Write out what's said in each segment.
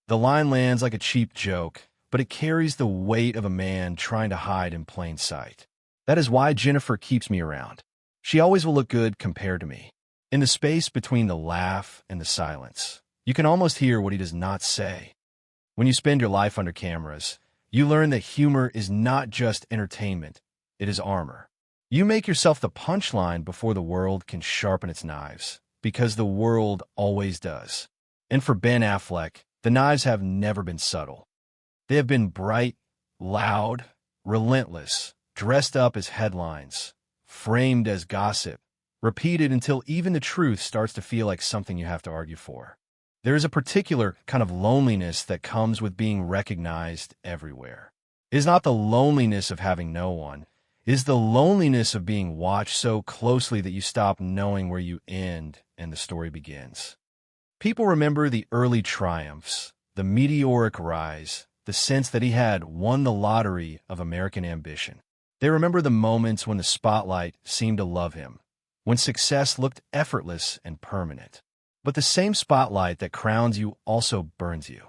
The line lands like a cheap joke, but it carries the weight of a man trying to hide in plain sight. That is why Jennifer keeps me around. She always will look good compared to me. In the space between the laugh and the silence, you can almost hear what he does not say. When you spend your life under cameras, you learn that humor is not just entertainment, it is armor. You make yourself the punchline before the world can sharpen its knives, because the world always does. And for Ben Affleck, the knives have never been subtle. They have been bright, loud, relentless, dressed up as headlines, framed as gossip, repeated until even the truth starts to feel like something you have to argue for. There is a particular kind of loneliness that comes with being recognized everywhere. It is not the loneliness of having no one. It is the loneliness of being watched so closely that you stop knowing where you end and the story begins. People remember the early triumphs, the meteoric rise, the sense that he had won the lottery of American ambition. They remember the moments when the spotlight seemed to love him, when success looked effortless and permanent. But the same spotlight that crowns you also burns you.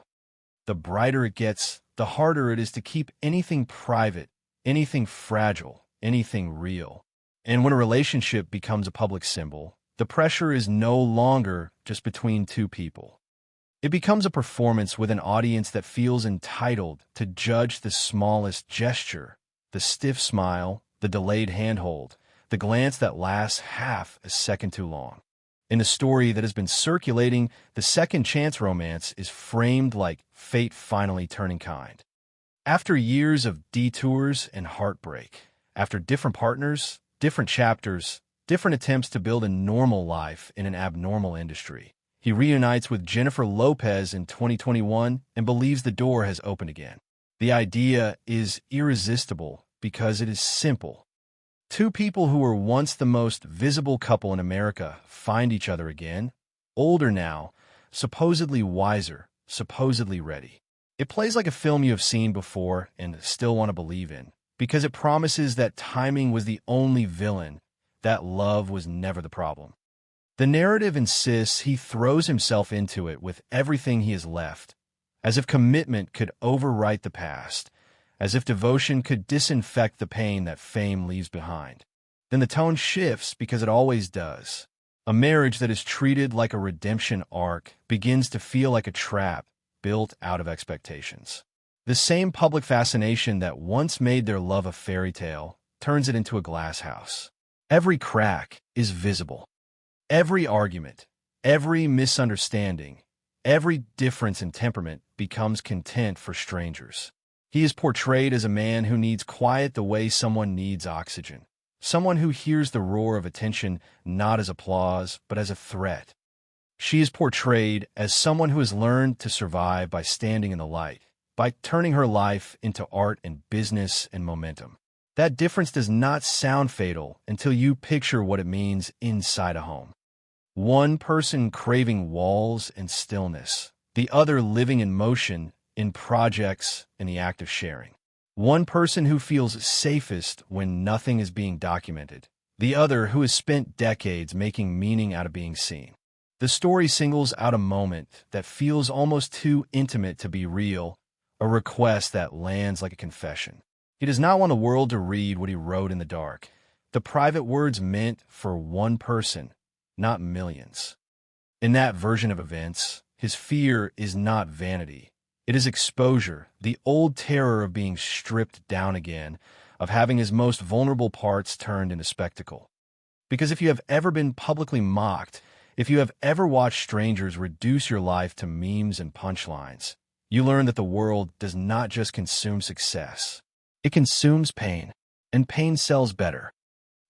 The brighter it gets, the harder it is to keep anything private, anything fragile, anything real. And when a relationship becomes a public symbol, the pressure is no longer just between two people. It becomes a performance with an audience that feels entitled to judge the smallest gesture, the stiff smile, the delayed handhold, the glance that lasts half a second too long. In the story that has been circulating, the second chance romance is framed like fate finally turning kind. After years of detours and heartbreak, after different partners, different chapters, different attempts to build a normal life in an abnormal industry, he reunites with Jennifer Lopez in 2021 and believes the door has opened again. The idea is irresistible because it is simple. Two people who were once the most visible couple in America find each other again, older now, supposedly wiser, supposedly ready. It plays like a film you have seen before and still want to believe in, because it promises that timing was the only villain, that love was never the problem. The narrative insists he throws himself into it with everything he has left, as if commitment could overwrite the past, as if devotion could disinfect the pain that fame leaves behind. Then the tone shifts because it always does. A marriage that is treated like a redemption arc begins to feel like a trap built out of expectations. The same public fascination that once made their love a fairy tale turns it into a glass house. Every crack is visible. Every argument, every misunderstanding, every difference in temperament becomes content for strangers. He is portrayed as a man who needs quiet the way someone needs oxygen, someone who hears the roar of attention not as applause, but as a threat. She is portrayed as someone who has learned to survive by standing in the light, by turning her life into art and business and momentum. That difference does not sound fatal until you picture what it means inside a home. One person craving walls and stillness, the other living in motion, in projects, in the act of sharing. One person who feels safest when nothing is being documented, the other who has spent decades making meaning out of being seen. The story singles out a moment that feels almost too intimate to be real, a request that lands like a confession. He does not want the world to read what he wrote in the dark, the private words meant for one person, not millions. In that version of events, his fear is not vanity. It is exposure, the old terror of being stripped down again, of having his most vulnerable parts turned into spectacle. Because if you have ever been publicly mocked, if you have ever watched strangers reduce your life to memes and punchlines, you learn that the world does not just consume success. It consumes pain, and pain sells better.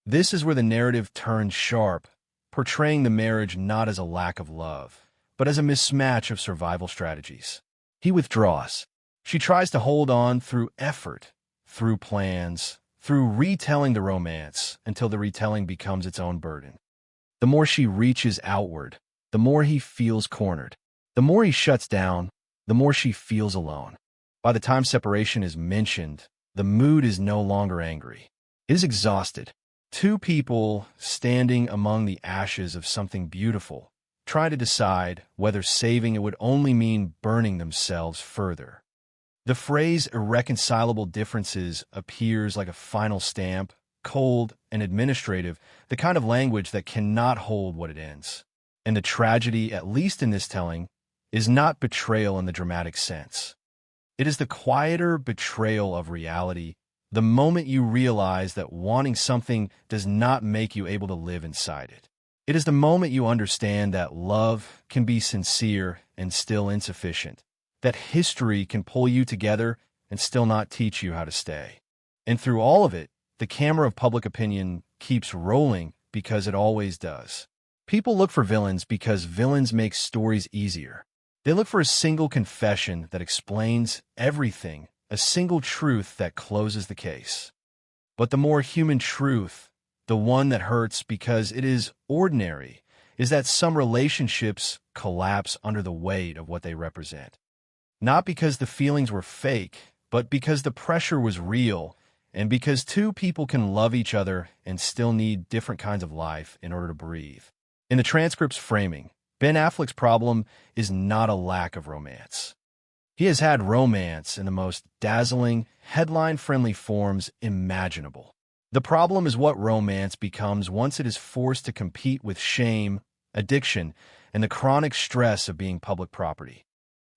This is where the narrative turns sharp, portraying the marriage not as a lack of love, but as a mismatch of survival strategies. He withdraws. She tries to hold on through effort, through plans, through retelling the romance until the retelling becomes its own burden. The more she reaches outward, the more he feels cornered. The more he shuts down, the more she feels alone. By the time separation is mentioned, the mood is no longer angry. It is exhausted. Two people standing among the ashes of something beautiful, try to decide whether saving it would only mean burning themselves further. The phrase irreconcilable differences appears like a final stamp, cold and administrative, the kind of language that cannot hold what it ends. And the tragedy, at least in this telling, is not betrayal in the dramatic sense. It is the quieter betrayal of reality, the moment you realize that wanting something does not make you able to live inside it. It is the moment you understand that love can be sincere and still insufficient, that history can pull you together and still not teach you how to stay. And through all of it, the camera of public opinion keeps rolling because it always does. People look for villains because villains make stories easier. They look for a single confession that explains everything, a single truth that closes the case. But the more human truth, the one that hurts because it is ordinary, is that some relationships collapse under the weight of what they represent. Not because the feelings were fake, but because the pressure was real, and because two people can love each other and still need different kinds of life in order to breathe. In the transcript's framing, Ben Affleck's problem is not a lack of romance. He has had romance in the most dazzling, headline-friendly forms imaginable. The problem is what romance becomes once it is forced to compete with shame, addiction, and the chronic stress of being public property.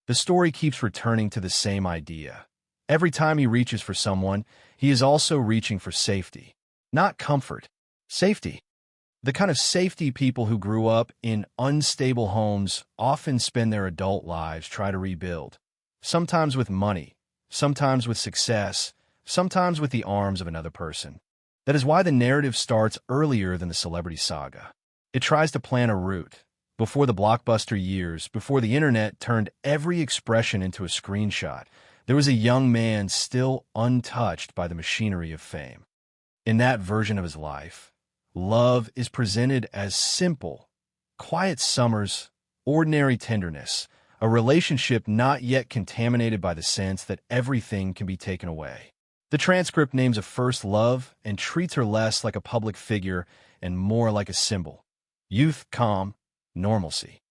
The story keeps returning to the same idea. Every time he reaches for someone, he is also reaching for safety. Not comfort, safety. The kind of safety people who grew up in unstable homes often spend their adult lives trying to rebuild. Sometimes with money, sometimes with success, sometimes with the arms of another person. That is why the narrative starts earlier than the celebrity saga. It tries to plan a route. Before the blockbuster years, before the internet turned every expression into a screenshot, there was a young man still untouched by the machinery of fame. In that version of his life, love is presented as simple, quiet summers, ordinary tenderness, a relationship not yet contaminated by the sense that everything can be taken away. The transcript names a first love and treats her less like a public figure and more like a symbol. Youth, calm, normalcy.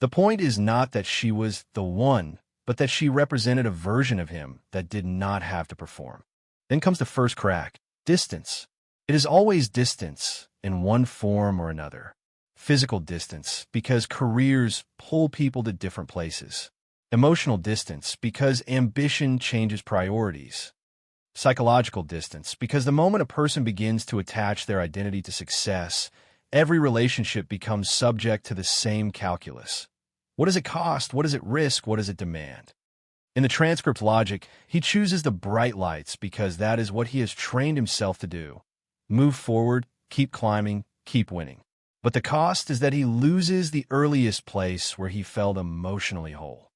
The point is not that she was the one, but that she represented a version of him that did not have to perform. Then comes the first crack, distance. It is always distance in one form or another. Physical distance, because careers pull people to different places. Emotional distance, because ambition changes priorities. Psychological distance, because the moment a person begins to attach their identity to success, every relationship becomes subject to the same calculus. What does it cost? What does it risk? What does it demand? In the transcript logic, he chooses the bright lights because that is what he has trained himself to do. Move forward, keep climbing, keep winning. But the cost is that he loses the earliest place where he felt emotionally whole.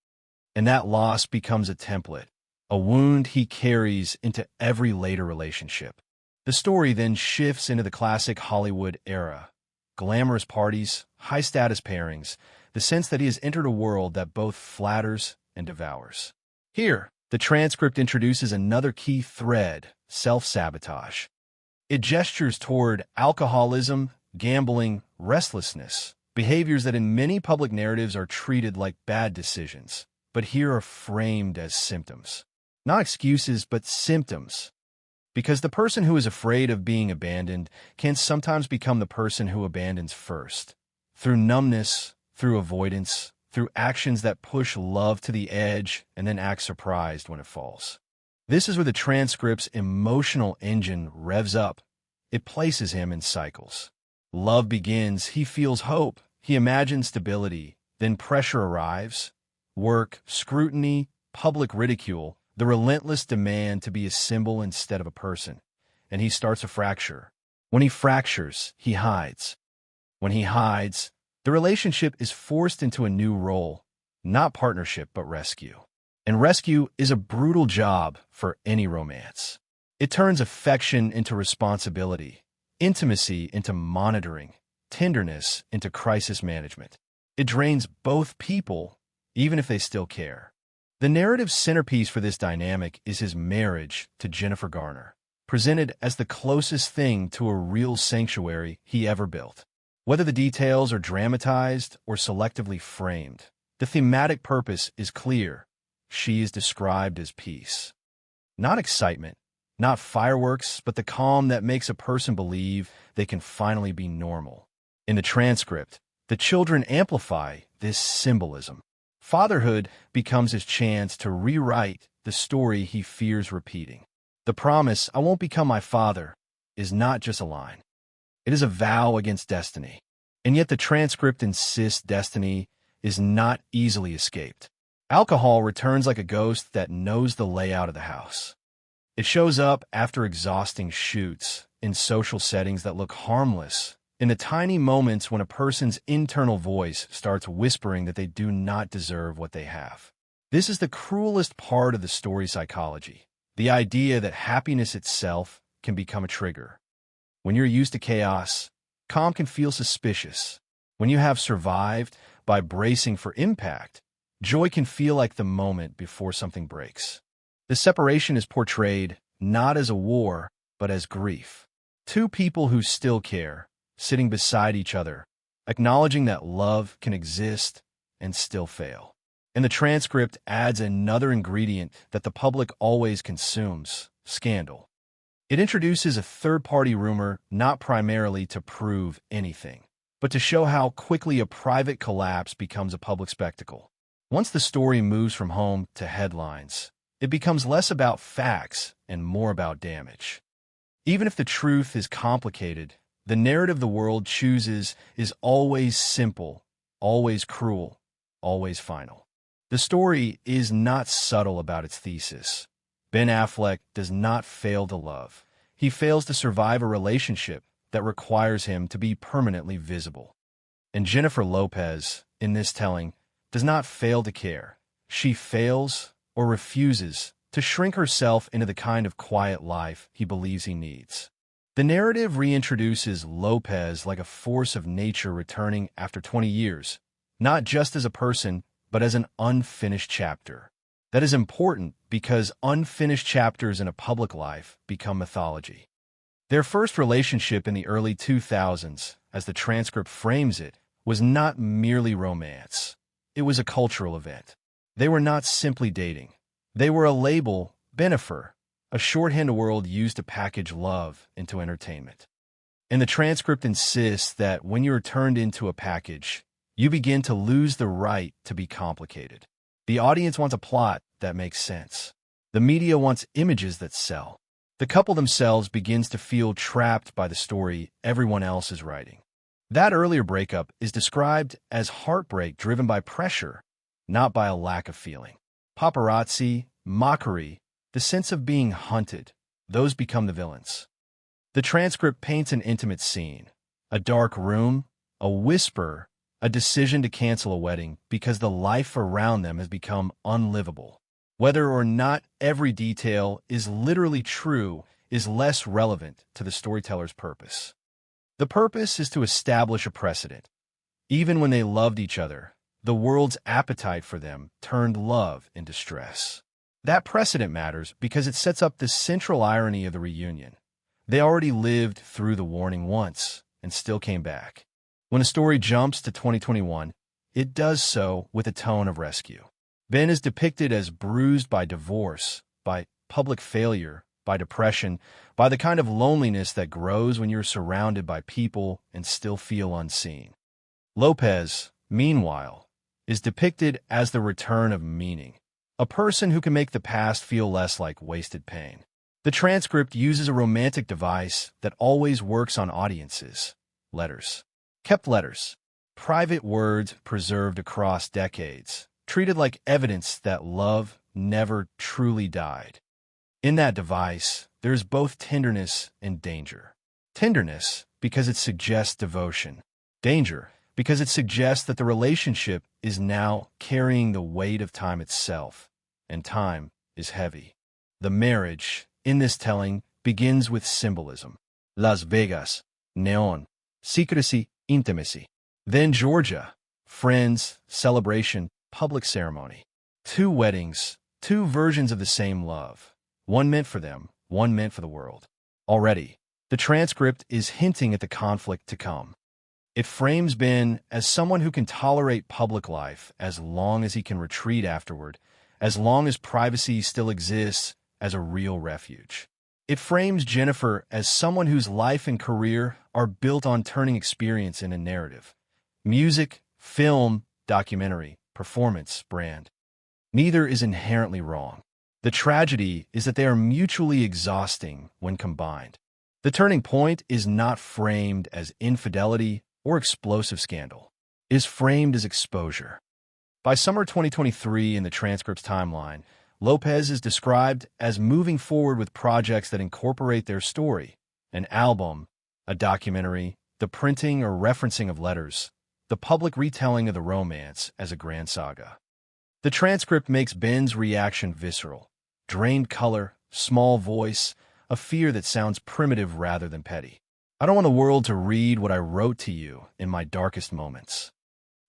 And that loss becomes a template, a wound he carries into every later relationship. The story then shifts into the classic Hollywood era. Glamorous parties, high-status pairings, the sense that he has entered a world that both flatters and devours. Here, the transcript introduces another key thread, self-sabotage. It gestures toward alcoholism, gambling, restlessness, behaviors that in many public narratives are treated like bad decisions, but here are framed as symptoms. Not excuses, but symptoms. Because the person who is afraid of being abandoned can sometimes become the person who abandons first. Through numbness, through avoidance, through actions that push love to the edge and then act surprised when it falls. This is where the transcript's emotional engine revs up. It places him in cycles. Love begins, he feels hope, he imagines stability, then pressure arrives. Work, scrutiny, public ridicule, the relentless demand to be a symbol instead of a person. And he starts a fracture. When he fractures, he hides. When he hides, the relationship is forced into a new role, not partnership, but rescue. And rescue is a brutal job for any romance. It turns affection into responsibility, intimacy into monitoring, tenderness into crisis management. It drains both people, even if they still care. The narrative centerpiece for this dynamic is his marriage to Jennifer Garner, presented as the closest thing to a real sanctuary he ever built. Whether the details are dramatized or selectively framed, the thematic purpose is clear. She is described as peace. Not excitement, not fireworks, but the calm that makes a person believe they can finally be normal. In the transcript, the children amplify this symbolism. Fatherhood becomes his chance to rewrite the story he fears repeating. The promise, "I won't become my father," is not just a line. It is a vow against destiny. And yet the transcript insists destiny is not easily escaped. Alcohol returns like a ghost that knows the layout of the house. It shows up after exhausting shoots, in social settings that look harmless, in the tiny moments when a person's internal voice starts whispering that they do not deserve what they have. This is the cruelest part of the story's psychology, the idea that happiness itself can become a trigger. When you're used to chaos, calm can feel suspicious. When you have survived by bracing for impact, joy can feel like the moment before something breaks. The separation is portrayed not as a war, but as grief. Two people who still care, sitting beside each other, acknowledging that love can exist and still fail. And the transcript adds another ingredient that the public always consumes: scandal. It introduces a third-party rumor not primarily to prove anything, but to show how quickly a private collapse becomes a public spectacle. Once the story moves from home to headlines, it becomes less about facts and more about damage. Even if the truth is complicated, the narrative the world chooses is always simple, always cruel, always final. The story is not subtle about its thesis. Ben Affleck does not fail to love. He fails to survive a relationship that requires him to be permanently visible. And Jennifer Lopez, in this telling, does not fail to care. She fails or refuses to shrink herself into the kind of quiet life he believes he needs. The narrative reintroduces Lopez like a force of nature returning after 20 years, not just as a person, but as an unfinished chapter. That is important because unfinished chapters in a public life become mythology. Their first relationship in the early 2000s, as the transcript frames it, was not merely romance. It was a cultural event. They were not simply dating. They were a label, Bennifer, a shorthand the world used to package love into entertainment. And the transcript insists that when you are turned into a package, you begin to lose the right to be complicated. The audience wants a plot that makes sense. The media wants images that sell. The couple themselves begins to feel trapped by the story everyone else is writing. That earlier breakup is described as heartbreak driven by pressure, not by a lack of feeling. Paparazzi, mockery, the sense of being hunted, those become the villains. The transcript paints an intimate scene, a dark room, a whisper, a decision to cancel a wedding because the life around them has become unlivable. Whether or not every detail is literally true is less relevant to the storyteller's purpose. The purpose is to establish a precedent. Even when they loved each other, the world's appetite for them turned love into stress. That precedent matters because it sets up the central irony of the reunion. They already lived through the warning once and still came back. When a story jumps to 2021, it does so with a tone of rescue. Ben is depicted as bruised by divorce, by public failure, by depression, by the kind of loneliness that grows when you're surrounded by people and still feel unseen. Lopez, meanwhile, is depicted as the return of meaning, a person who can make the past feel less like wasted pain. The transcript uses a romantic device that always works on audiences: letters. Kept letters. Private words preserved across decades, treated like evidence that love never truly died. In that device, there's both tenderness and danger. Tenderness because it suggests devotion. Danger because it suggests that the relationship is now carrying the weight of time itself, and time is heavy. The marriage, in this telling, begins with symbolism. Las Vegas, neon, secrecy, intimacy. Then Georgia, friends, celebration, public ceremony. Two weddings, two versions of the same love. One meant for them, one meant for the world. Already, the transcript is hinting at the conflict to come. It frames Ben as someone who can tolerate public life as long as he can retreat afterward, as long as privacy still exists as a real refuge. It frames Jennifer as someone whose life and career are built on turning experience into narrative. Music, film, documentary, performance, brand. Neither is inherently wrong. The tragedy is that they are mutually exhausting when combined. The turning point is not framed as infidelity or explosive scandal. It is framed as exposure. By summer 2023 in the transcript's timeline, Lopez is described as moving forward with projects that incorporate their story, an album, a documentary, the printing or referencing of letters, the public retelling of the romance as a grand saga. The transcript makes Ben's reaction visceral, drained color, small voice, a fear that sounds primitive rather than petty. I don't want the world to read what I wrote to you in my darkest moments.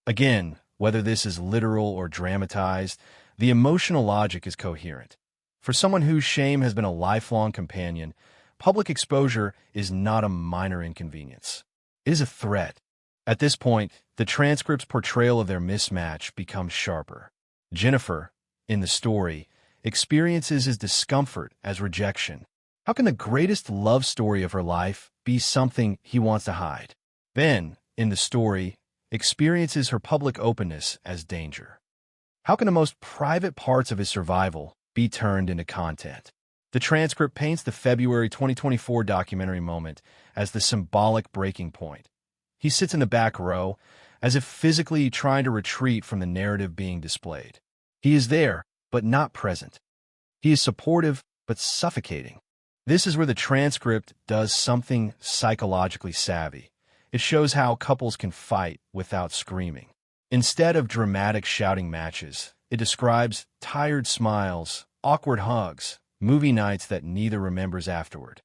Again, whether this is literal or dramatized, the emotional logic is coherent. For someone whose shame has been a lifelong companion, public exposure is not a minor inconvenience. It is a threat. At this point, the transcript's portrayal of their mismatch becomes sharper. Jennifer, in the story, experiences his discomfort as rejection. How can the greatest love story of her life be something he wants to hide? Ben, in the story, experiences her public openness as danger. How can the most private parts of his survival be turned into content? The transcript paints the February 2024 documentary moment as the symbolic breaking point. He sits in the back row, as if physically trying to retreat from the narrative being displayed. He is there, but not present. He is supportive, but suffocating. This is where the transcript does something psychologically savvy. It shows how couples can fight without screaming. Instead of dramatic shouting matches, it describes tired smiles, awkward hugs, movie nights that neither remembers afterward.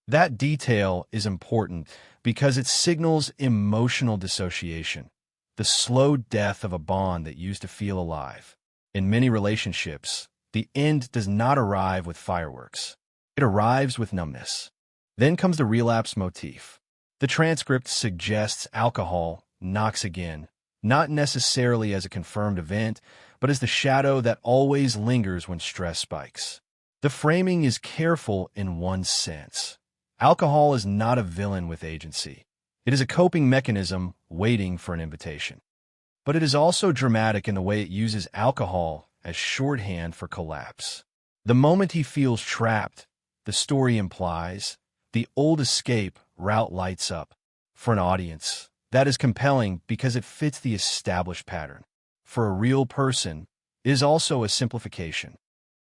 That detail is important because it signals emotional dissociation, the slow death of a bond that used to feel alive. In many relationships, the end does not arrive with fireworks. It arrives with numbness. Then comes the relapse motif. The transcript suggests alcohol knocks again, not necessarily as a confirmed event, but as the shadow that always lingers when stress spikes. The framing is careful in one sense. Alcohol is not a villain with agency. It is a coping mechanism waiting for an invitation. But it is also dramatic in the way it uses alcohol as shorthand for collapse. The moment he feels trapped, the story implies, the old escape route lights up. For an audience, that is compelling because it fits the established pattern. For a real person, it is also a simplification.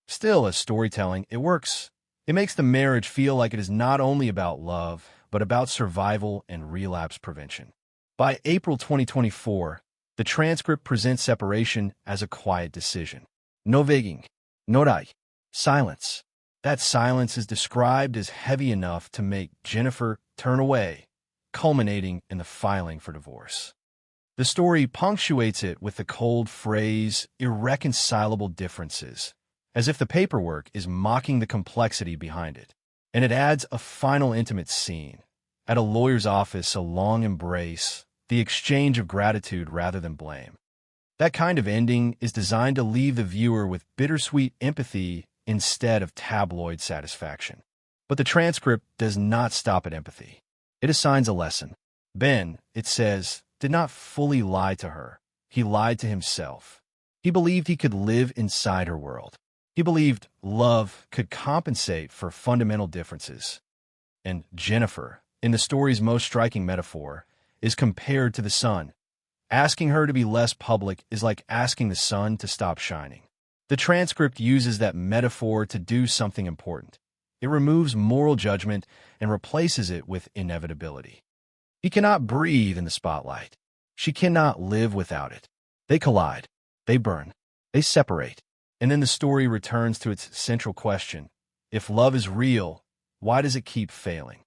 Still, as storytelling, it works. It makes the marriage feel like it is not only about love, but about survival and relapse prevention. By April 2024, the transcript presents separation as a quiet decision. No begging, no die, silence. That silence is described as heavy enough to make Jennifer turn away, culminating in the filing for divorce. The story punctuates it with the cold phrase, irreconcilable differences, as if the paperwork is mocking the complexity behind it. And it adds a final intimate scene. At a lawyer's office, a long embrace, the exchange of gratitude rather than blame. That kind of ending is designed to leave the viewer with bittersweet empathy instead of tabloid satisfaction. But the transcript does not stop at empathy. It assigns a lesson. Ben, it says, did not fully lie to her. He lied to himself. He believed he could live inside her world. He believed love could compensate for fundamental differences. And Jennifer, in the story's most striking metaphor, is compared to the sun. Asking her to be less public is like asking the sun to stop shining. The transcript uses that metaphor to do something important. It removes moral judgment and replaces it with inevitability. He cannot breathe in the spotlight. She cannot live without it. They collide. They burn. They separate. And then the story returns to its central question. If love is real, why does it keep failing?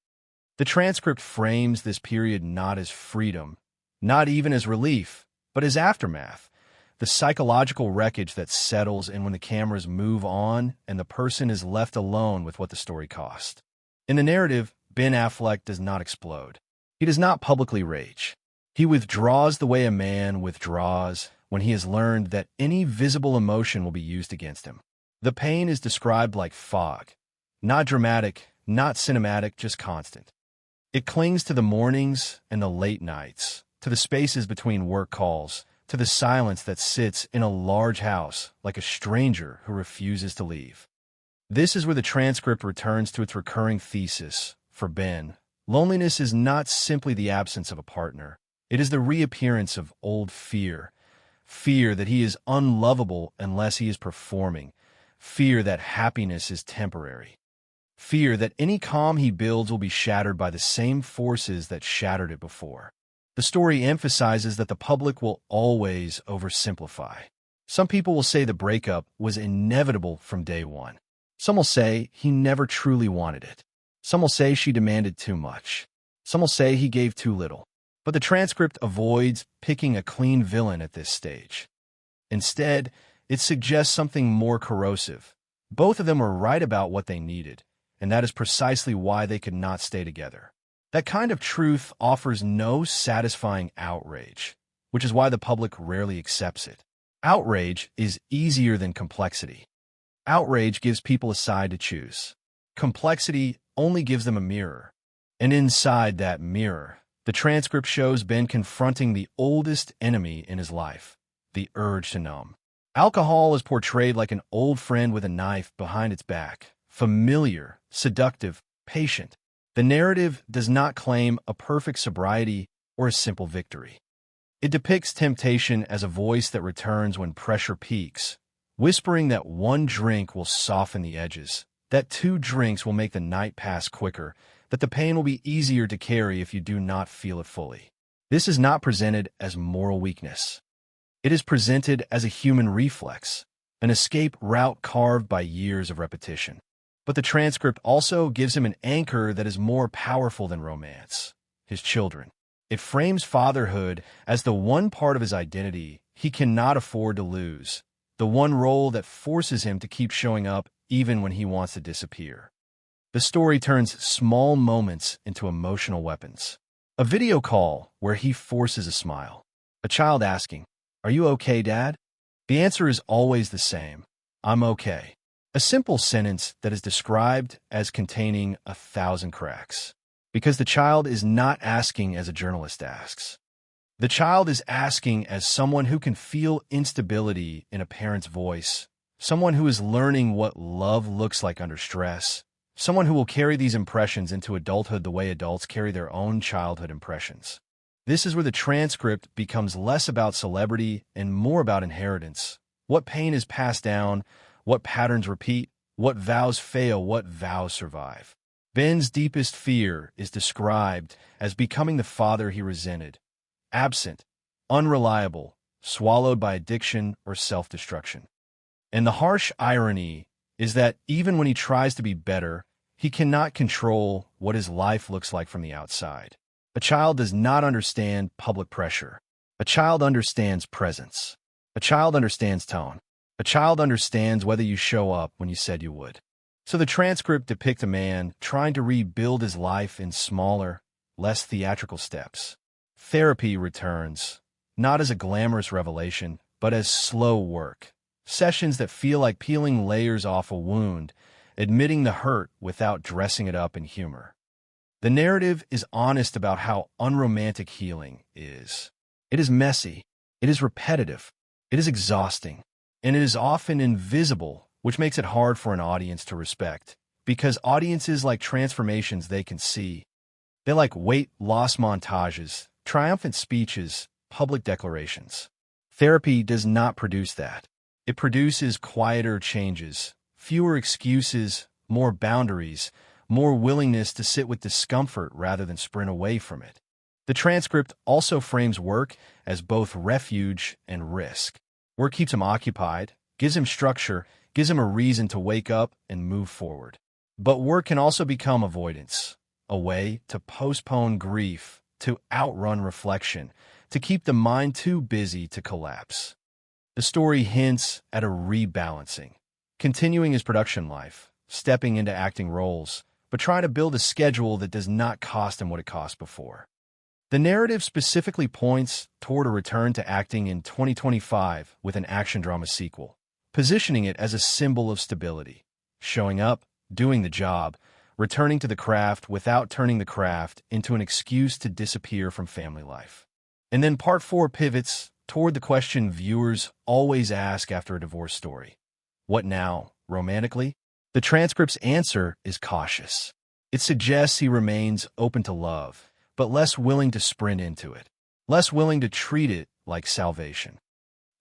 The transcript frames this period not as freedom, not even as relief, but as aftermath, the psychological wreckage that settles in when the cameras move on and the person is left alone with what the story cost. In the narrative, Ben Affleck does not explode. He does not publicly rage. He withdraws the way a man withdraws when he has learned that any visible emotion will be used against him. The pain is described like fog, not dramatic, not cinematic, just constant. It clings to the mornings and the late nights, to the spaces between work calls, to the silence that sits in a large house like a stranger who refuses to leave. This is where the transcript returns to its recurring thesis. For Ben, loneliness is not simply the absence of a partner. It is the reappearance of old fear. Fear that he is unlovable unless he is performing. Fear that happiness is temporary. Fear that any calm he builds will be shattered by the same forces that shattered it before. The story emphasizes that the public will always oversimplify. Some people will say the breakup was inevitable from day one. Some will say he never truly wanted it. Some will say she demanded too much. Some will say he gave too little. But the transcript avoids picking a clean villain at this stage. Instead, it suggests something more corrosive. Both of them were right about what they needed, and that is precisely why they could not stay together. That kind of truth offers no satisfying outrage, which is why the public rarely accepts it. Outrage is easier than complexity. Outrage gives people a side to choose. Complexity only gives them a mirror. And inside that mirror, the transcript shows Ben confronting the oldest enemy in his life, the urge to numb. Alcohol is portrayed like an old friend with a knife behind its back, familiar, seductive, patient. The narrative does not claim a perfect sobriety or a simple victory. It depicts temptation as a voice that returns when pressure peaks, whispering that one drink will soften the edges, that two drinks will make the night pass quicker, that the pain will be easier to carry if you do not feel it fully. This is not presented as moral weakness. It is presented as a human reflex, an escape route carved by years of repetition. But the transcript also gives him an anchor that is more powerful than romance: his children. It frames fatherhood as the one part of his identity he cannot afford to lose, the one role that forces him to keep showing up even when he wants to disappear. The story turns small moments into emotional weapons. A video call where he forces a smile. A child asking, "Are you okay, Dad?" The answer is always the same: "I'm okay." A simple sentence that is described as containing 1,000 cracks. Because the child is not asking as a journalist asks. The child is asking as someone who can feel instability in a parent's voice, someone who is learning what love looks like under stress, someone who will carry these impressions into adulthood the way adults carry their own childhood impressions. This is where the transcript becomes less about celebrity and more about inheritance. What pain is passed down, what patterns repeat, what vows fail, what vows survive. Ben's deepest fear is described as becoming the father he resented: absent, unreliable, swallowed by addiction or self-destruction. And the harsh irony is that even when he tries to be better, he cannot control what his life looks like from the outside. A child does not understand public pressure. A child understands presence. A child understands tone. A child understands whether you show up when you said you would. So the transcript depicts a man trying to rebuild his life in smaller, less theatrical steps. Therapy returns, not as a glamorous revelation, but as slow work. Sessions that feel like peeling layers off a wound, admitting the hurt without dressing it up in humor. The narrative is honest about how unromantic healing is. It is messy. It is repetitive. It is exhausting. And it is often invisible, which makes it hard for an audience to respect, because audiences like transformations they can see. They like weight-loss montages, triumphant speeches, public declarations. Therapy does not produce that. It produces quieter changes, fewer excuses, more boundaries, more willingness to sit with discomfort rather than sprint away from it. The transcript also frames work as both refuge and risk. Work keeps him occupied, gives him structure, gives him a reason to wake up and move forward. But work can also become avoidance, a way to postpone grief, to outrun reflection, to keep the mind too busy to collapse. The story hints at a rebalancing, continuing his production life, stepping into acting roles, but trying to build a schedule that does not cost him what it cost before. The narrative specifically points toward a return to acting in 2025 with an action drama sequel, positioning it as a symbol of stability, showing up, doing the job, returning to the craft without turning the craft into an excuse to disappear from family life. And then part 4 pivots toward the question viewers always ask after a divorce story. What now, romantically? The transcript's answer is cautious. It suggests he remains open to love, but less willing to sprint into it, less willing to treat it like salvation,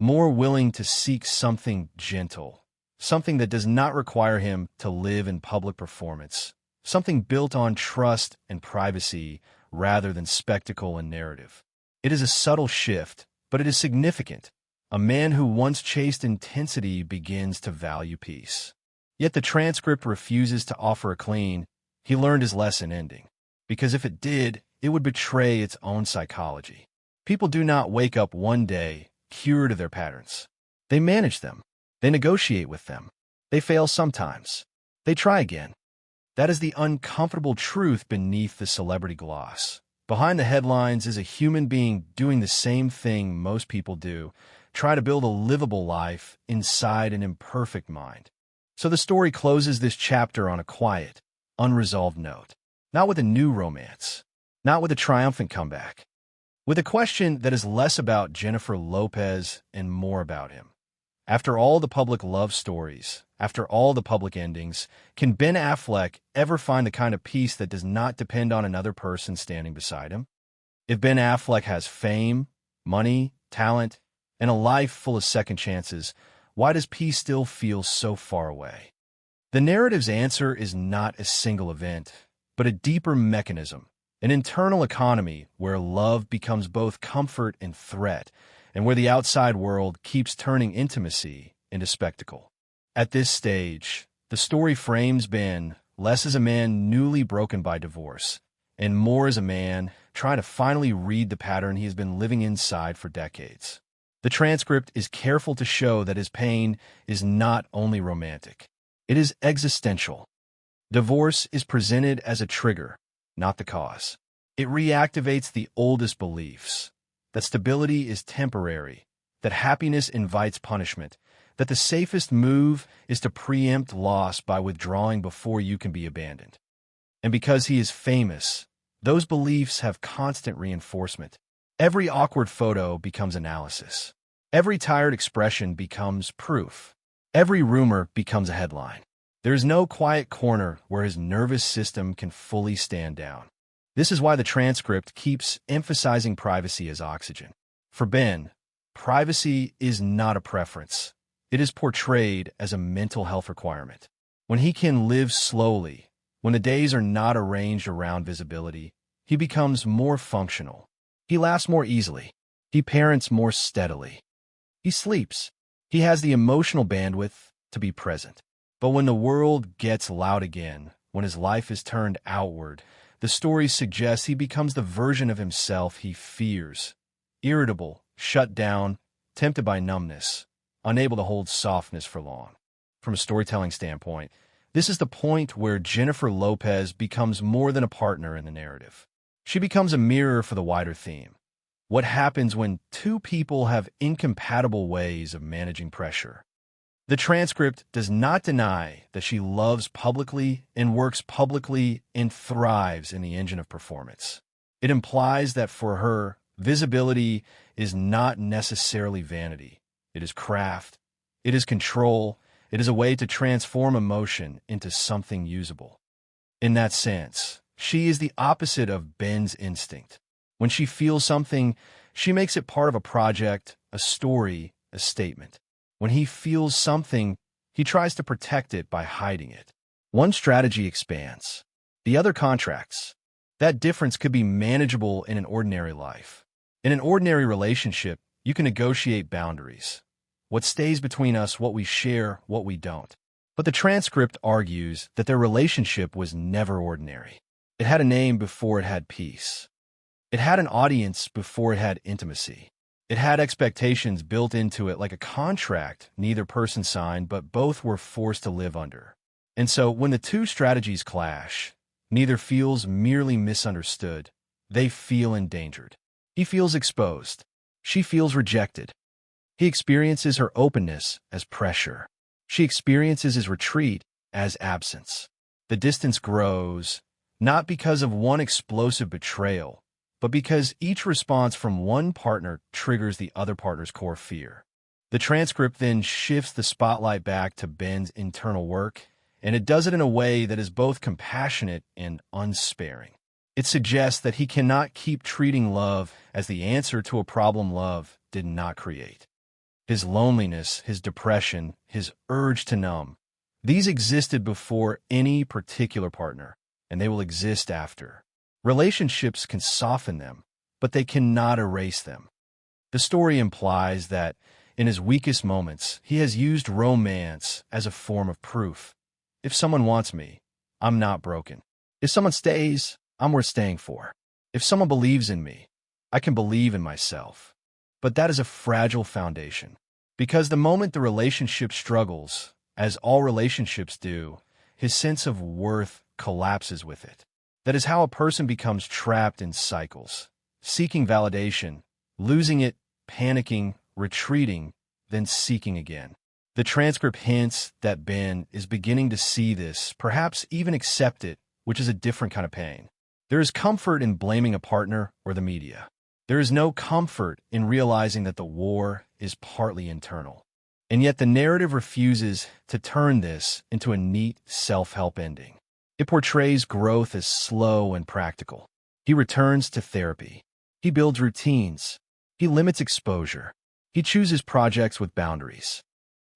more willing to seek something gentle, something that does not require him to live in public performance, something built on trust and privacy rather than spectacle and narrative. It is a subtle shift, but it is significant. A man who once chased intensity begins to value peace. Yet the transcript refuses to offer a clean, he learned his lesson ending, because if it did, it would betray its own psychology. People do not wake up one day cured of their patterns. They manage them. They negotiate with them. They fail sometimes. They try again. That is the uncomfortable truth beneath the celebrity gloss. Behind the headlines is a human being doing the same thing most people do, try to build a livable life inside an imperfect mind. So the story closes this chapter on a quiet, unresolved note. Not with a new romance, not with a triumphant comeback, with a question that is less about Jennifer Lopez and more about him. After all the public love stories, after all the public endings, can Ben Affleck ever find the kind of peace that does not depend on another person standing beside him? If Ben Affleck has fame, money, talent, and a life full of second chances, why does peace still feel so far away? The narrative's answer is not a single event, but a deeper mechanism, an internal economy where love becomes both comfort and threat, and where the outside world keeps turning intimacy into spectacle. At this stage, the story frames Ben less as a man newly broken by divorce, and more as a man trying to finally read the pattern he has been living inside for decades. The transcript is careful to show that his pain is not only romantic, it is existential. Divorce is presented as a trigger, not the cause. It reactivates the oldest beliefs, that stability is temporary, that happiness invites punishment, that the safest move is to preempt loss by withdrawing before you can be abandoned. And because he is famous, those beliefs have constant reinforcement. Every awkward photo becomes analysis. Every tired expression becomes proof. Every rumor becomes a headline. There is no quiet corner where his nervous system can fully stand down. This is why the transcript keeps emphasizing privacy as oxygen. For Ben, privacy is not a preference. It is portrayed as a mental health requirement. When he can live slowly, when the days are not arranged around visibility, he becomes more functional. He laughs more easily. He parents more steadily. He sleeps. He has the emotional bandwidth to be present. But when the world gets loud again, when his life is turned outward, the story suggests he becomes the version of himself he fears. Irritable, shut down, tempted by numbness, unable to hold softness for long. From a storytelling standpoint, this is the point where Jennifer Lopez becomes more than a partner in the narrative. She becomes a mirror for the wider theme. What happens when two people have incompatible ways of managing pressure? The transcript does not deny that she loves publicly and works publicly and thrives in the engine of performance. It implies that for her, visibility is not necessarily vanity. It is craft. It is control. It is a way to transform emotion into something usable. In that sense, she is the opposite of Ben's instinct. When she feels something, she makes it part of a project, a story, a statement. When he feels something, he tries to protect it by hiding it. One strategy expands, the other contracts. That difference could be manageable in an ordinary life. In an ordinary relationship, you can negotiate boundaries. What stays between us, what we share, what we don't. But the transcript argues that their relationship was never ordinary. It had a name before it had peace. It had an audience before it had intimacy. It had expectations built into it like a contract neither person signed, but both were forced to live under. And so when the two strategies clash, neither feels merely misunderstood, They feel endangered. He feels exposed. She feels rejected. He experiences her openness as pressure. She experiences his retreat as absence. The distance grows, not because of one explosive betrayal, but because each response from one partner triggers the other partner's core fear. The transcript then shifts the spotlight back to Ben's internal work, and it does it in a way that is both compassionate and unsparing. It suggests that he cannot keep treating love as the answer to a problem love did not create. His loneliness, his depression, his urge to numb, these existed before any particular partner, and they will exist after. Relationships can soften them, but they cannot erase them. The story implies that, in his weakest moments, he has used romance as a form of proof. If someone wants me, I'm not broken. If someone stays, I'm worth staying for. If someone believes in me, I can believe in myself. But that is a fragile foundation, because the moment the relationship struggles, as all relationships do, his sense of worth collapses with it. That is how a person becomes trapped in cycles, seeking validation, losing it, panicking, retreating, then seeking again. The transcript hints that Ben is beginning to see this, perhaps even accept it, which is a different kind of pain. There is comfort in blaming a partner or the media. There is no comfort in realizing that the war is partly internal. And yet the narrative refuses to turn this into a neat self-help ending. It portrays growth as slow and practical. He returns to therapy. He builds routines. He limits exposure. He chooses projects with boundaries.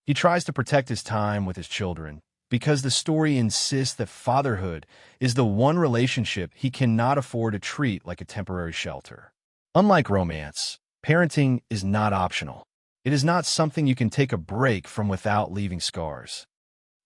He tries to protect his time with his children because the story insists that fatherhood is the one relationship he cannot afford to treat like a temporary shelter. Unlike romance, parenting is not optional. It is not something you can take a break from without leaving scars.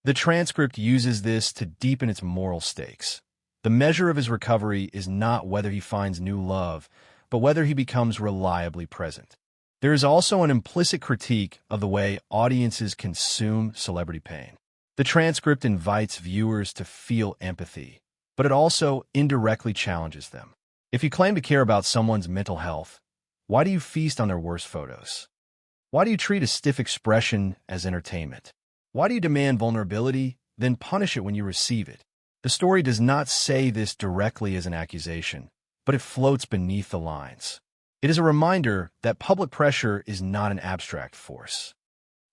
The transcript uses this to deepen its moral stakes. The measure of his recovery is not whether he finds new love, but whether he becomes reliably present. There is also an implicit critique of the way audiences consume celebrity pain. The transcript invites viewers to feel empathy, but it also indirectly challenges them. If you claim to care about someone's mental health, why do you feast on their worst photos? Why do you treat a stiff expression as entertainment? Why do you demand vulnerability, then punish it when you receive it? The story does not say this directly as an accusation, but it floats beneath the lines. It is a reminder that public pressure is not an abstract force.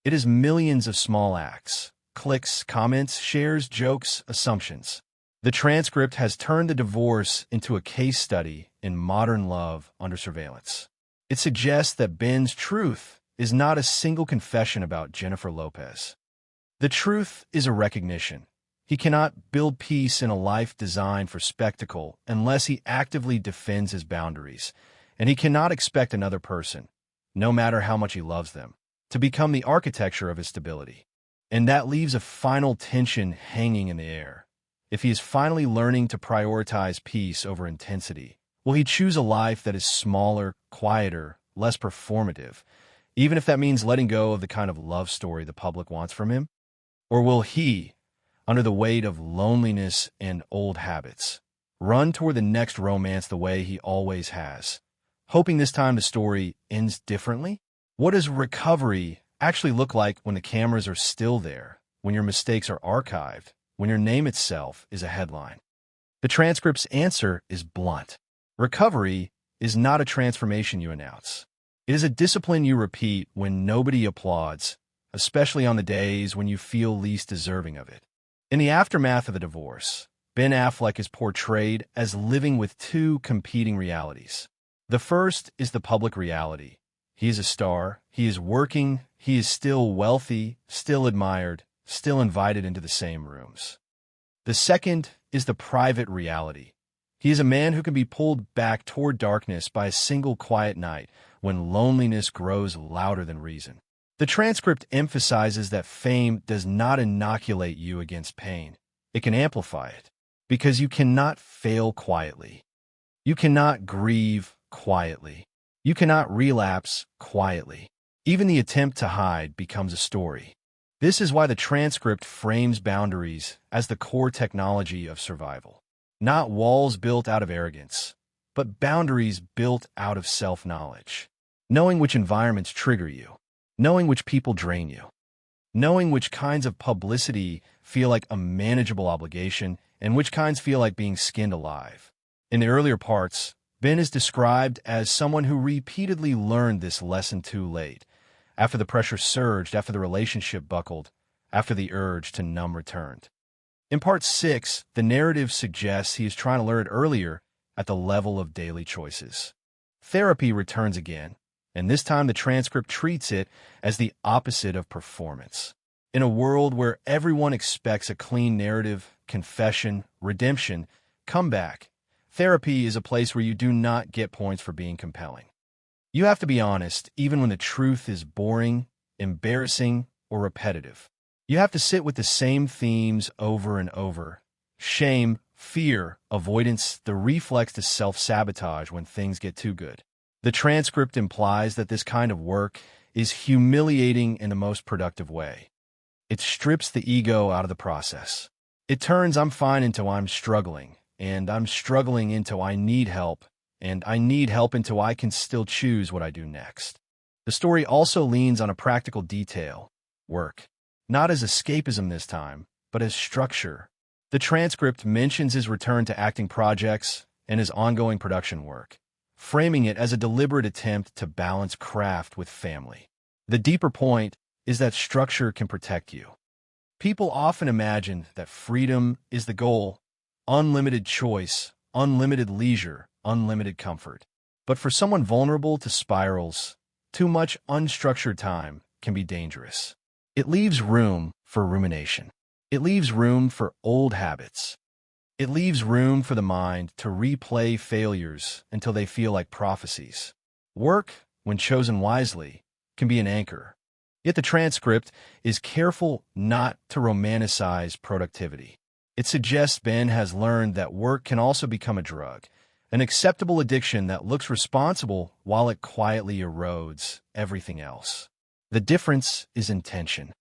It is millions of small acts, clicks, comments, shares, jokes, assumptions. The transcript has turned the divorce into a case study in modern love under surveillance. It suggests that Ben's truth is not a single confession about Jennifer Lopez. The truth is a recognition. He cannot build peace in a life designed for spectacle unless he actively defends his boundaries, and he cannot expect another person, no matter how much he loves them, to become the architecture of his stability. And that leaves a final tension hanging in the air. If he is finally learning to prioritize peace over intensity, will he choose a life that is smaller, quieter, less performative, even if that means letting go of the kind of love story the public wants from him? Or will he, under the weight of loneliness and old habits, run toward the next romance the way he always has, hoping this time the story ends differently? What does recovery actually look like when the cameras are still there, when your mistakes are archived, when your name itself is a headline? The transcript's answer is blunt. Recovery is not a transformation you announce. It is a discipline you repeat when nobody applauds, especially on the days when you feel least deserving of it. In the aftermath of a divorce, Ben Affleck is portrayed as living with two competing realities. The first is the public reality. He is a star, he is working, he is still wealthy, still admired, still invited into the same rooms. The second is the private reality. He is a man who can be pulled back toward darkness by a single quiet night when loneliness grows louder than reason. The transcript emphasizes that fame does not inoculate you against pain. It can amplify it, because you cannot fail quietly. You cannot grieve quietly. You cannot relapse quietly. Even the attempt to hide becomes a story. This is why the transcript frames boundaries as the core technology of survival. Not walls built out of arrogance, but boundaries built out of self-knowledge. Knowing which environments trigger you, knowing which people drain you, knowing which kinds of publicity feel like a manageable obligation and which kinds feel like being skinned alive. In the earlier parts, Ben is described as someone who repeatedly learned this lesson too late, after the pressure surged, after the relationship buckled, after the urge to numb returned. In part 6, the narrative suggests he is trying to learn it earlier at the level of daily choices. Therapy returns again, and this time the transcript treats it as the opposite of performance. In a world where everyone expects a clean narrative, confession, redemption, comeback, therapy is a place where you do not get points for being compelling. You have to be honest, even when the truth is boring, embarrassing, or repetitive. You have to sit with the same themes over and over. Shame, fear, avoidance, the reflex to self-sabotage when things get too good. The transcript implies that this kind of work is humiliating in the most productive way. It strips the ego out of the process. It turns "I'm fine" into "I'm struggling," and "I'm struggling" into "I need help," and "I need help" into "I can still choose what I do next." The story also leans on a practical detail: work. Not as escapism this time, but as structure. The transcript mentions his return to acting projects and his ongoing production work, framing it as a deliberate attempt to balance craft with family. The deeper point is that structure can protect you. People often imagine that freedom is the goal: unlimited choice, unlimited leisure, unlimited comfort. But for someone vulnerable to spirals, too much unstructured time can be dangerous. It leaves room for rumination. It leaves room for old habits. It leaves room for the mind to replay failures until they feel like prophecies. Work, when chosen wisely, can be an anchor. Yet the transcript is careful not to romanticize productivity. It suggests Ben has learned that work can also become a drug, an acceptable addiction that looks responsible while it quietly erodes everything else. The difference is intention.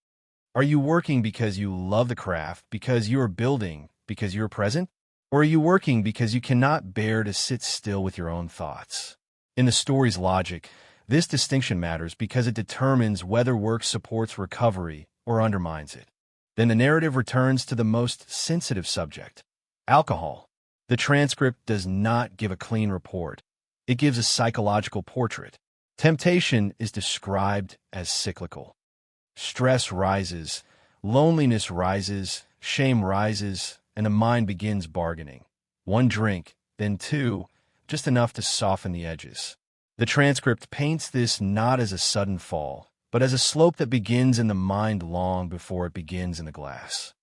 Are you working because you love the craft, because you are building, because you are present? Or are you working because you cannot bear to sit still with your own thoughts? In the story's logic, this distinction matters because it determines whether work supports recovery or undermines it. Then the narrative returns to the most sensitive subject: alcohol. The transcript does not give a clean report. It gives a psychological portrait. Temptation is described as cyclical. Stress rises, loneliness rises, shame rises, and the mind begins bargaining. One drink, then two, just enough to soften the edges. The transcript paints this not as a sudden fall, but as a slope that begins in the mind long before it begins in the glass.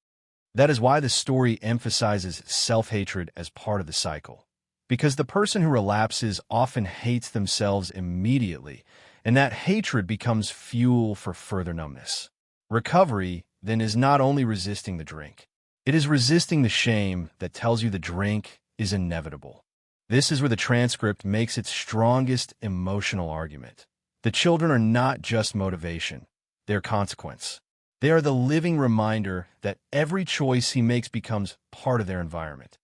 That is why the story emphasizes self-hatred as part of the cycle, because the person who relapses often hates themselves immediately, and that hatred becomes fuel for further numbness. Recovery, then, is not only resisting the drink. It is resisting the shame that tells you the drink is inevitable. This is where the transcript makes its strongest emotional argument. The children are not just motivation, they're consequence. They are the living reminder that every choice he makes becomes part of their environment.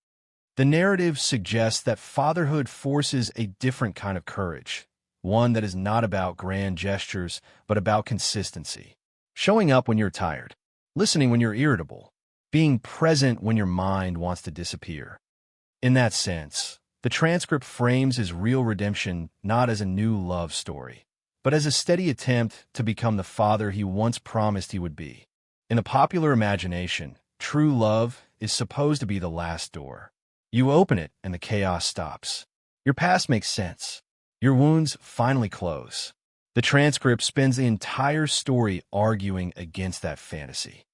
The narrative suggests that fatherhood forces a different kind of courage, one that is not about grand gestures, but about consistency. Showing up when you're tired, listening when you're irritable, being present when your mind wants to disappear. In that sense, the transcript frames his real redemption not as a new love story, but as a steady attempt to become the father he once promised he would be. In the popular imagination, true love is supposed to be the last door. You open it and the chaos stops. Your past makes sense. Your wounds finally close. The transcript spends the entire story arguing against that fantasy.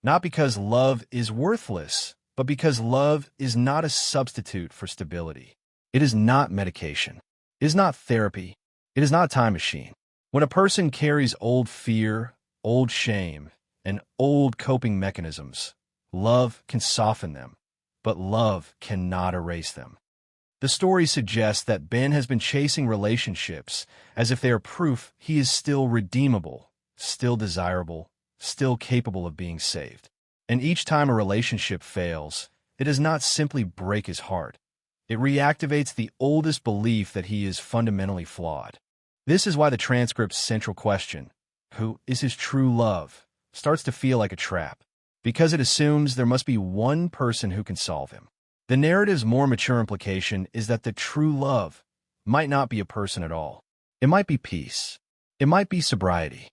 Not because love is worthless, but because love is not a substitute for stability. It is not medication. It is not therapy. It is not a time machine. When a person carries old fear, old shame, and old coping mechanisms, love can soften them, but love cannot erase them. The story suggests that Ben has been chasing relationships as if they are proof he is still redeemable, still desirable, still capable of being saved. And each time a relationship fails, it does not simply break his heart. It reactivates the oldest belief that he is fundamentally flawed. This is why the transcript's central question, who is his true love, starts to feel like a trap, because it assumes there must be one person who can solve him. The narrative's more mature implication is that the true love might not be a person at all. It might be peace. It might be sobriety.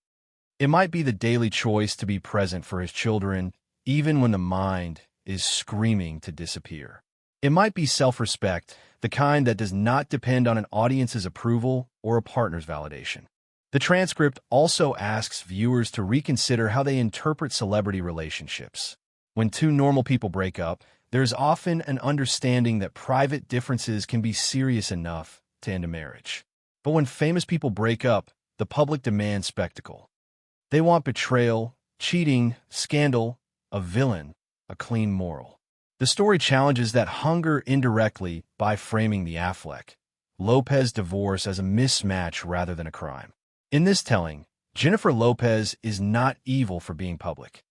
It might be the daily choice to be present for his children, even when the mind is screaming to disappear. It might be self-respect, the kind that does not depend on an audience's approval or a partner's validation. The transcript also asks viewers to reconsider how they interpret celebrity relationships. When two normal people break up, there is often an understanding that private differences can be serious enough to end a marriage. But when famous people break up, the public demands spectacle. They want betrayal, cheating, scandal, a villain, a clean moral. The story challenges that hunger indirectly by framing the Affleck Lopez divorce as a mismatch rather than a crime. In this telling, Jennifer Lopez is not evil for being public.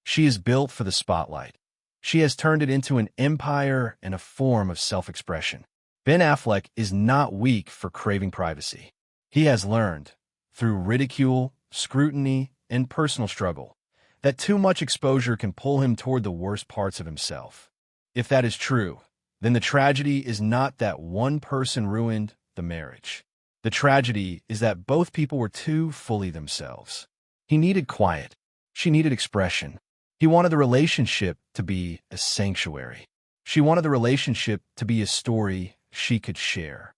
She is built for the spotlight. She has turned it into an empire and a form of self-expression. Ben Affleck is not weak for craving privacy. He has learned, through ridicule, scrutiny, and personal struggle, that too much exposure can pull him toward the worst parts of himself. If that is true, then the tragedy is not that one person ruined the marriage. The tragedy is that both people were too fully themselves. He needed quiet. She needed expression. He wanted the relationship to be a sanctuary. She wanted the relationship to be a story she could share.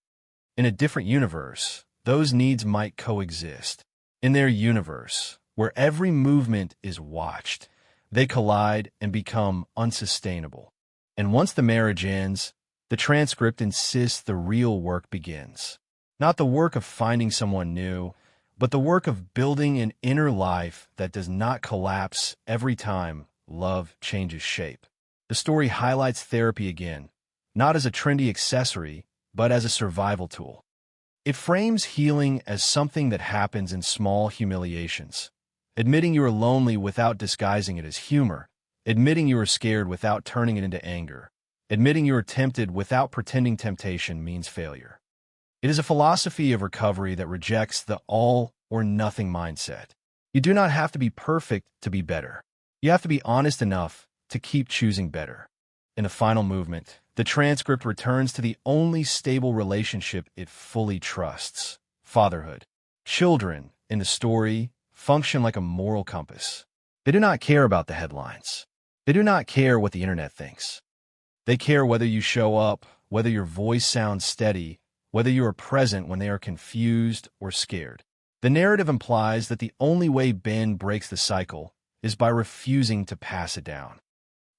In a different universe, those needs might coexist. In their universe, where every movement is watched, they collide and become unsustainable. And once the marriage ends, the transcript insists the real work begins. Not the work of finding someone new, but the work of building an inner life that does not collapse every time love changes shape. The story highlights therapy again, not as a trendy accessory, but as a survival tool. It frames healing as something that happens in small humiliations. Admitting you are lonely without disguising it as humor. Admitting you are scared without turning it into anger. Admitting you are tempted without pretending temptation means failure. It is a philosophy of recovery that rejects the all-or-nothing mindset. You do not have to be perfect to be better. You have to be honest enough to keep choosing better. In the final movement, the transcript returns to the only stable relationship it fully trusts: fatherhood. Children, in the story, function like a moral compass. They do not care about the headlines. They do not care what the internet thinks. They care whether you show up, whether your voice sounds steady, whether you are present when they are confused or scared. The narrative implies that the only way Ben breaks the cycle is by refusing to pass it down.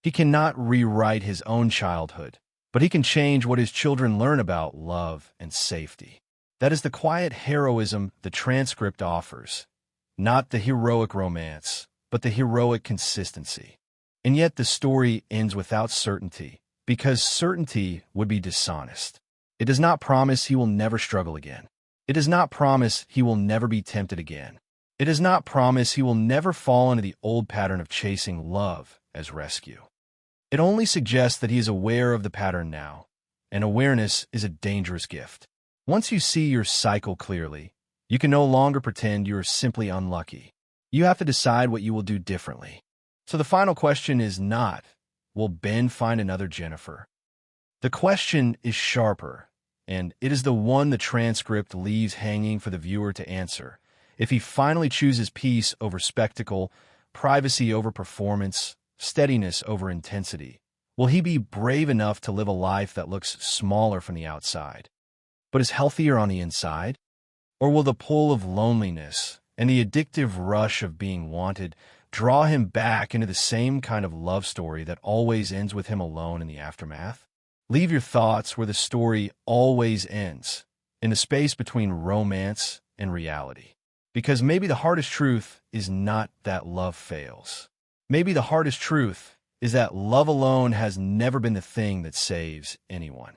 He cannot rewrite his own childhood, but he can change what his children learn about love and safety. That is the quiet heroism the transcript offers, not the heroic romance, but the heroic consistency. And yet the story ends without certainty, because certainty would be dishonest. It does not promise he will never struggle again. It does not promise he will never be tempted again. It does not promise he will never fall into the old pattern of chasing love as rescue. It only suggests that he is aware of the pattern now, and awareness is a dangerous gift. Once you see your cycle clearly, you can no longer pretend you are simply unlucky. You have to decide what you will do differently. So the final question is not, will Ben find another Jennifer? The question is sharper, and it is the one the transcript leaves hanging for the viewer to answer. If he finally chooses peace over spectacle, privacy over performance, steadiness over intensity, will he be brave enough to live a life that looks smaller from the outside, but is healthier on the inside? Or will the pull of loneliness and the addictive rush of being wanted draw him back into the same kind of love story that always ends with him alone in the aftermath? Leave your thoughts where the story always ends, in the space between romance and reality. Because maybe the hardest truth is not that love fails. Maybe the hardest truth is that love alone has never been the thing that saves anyone.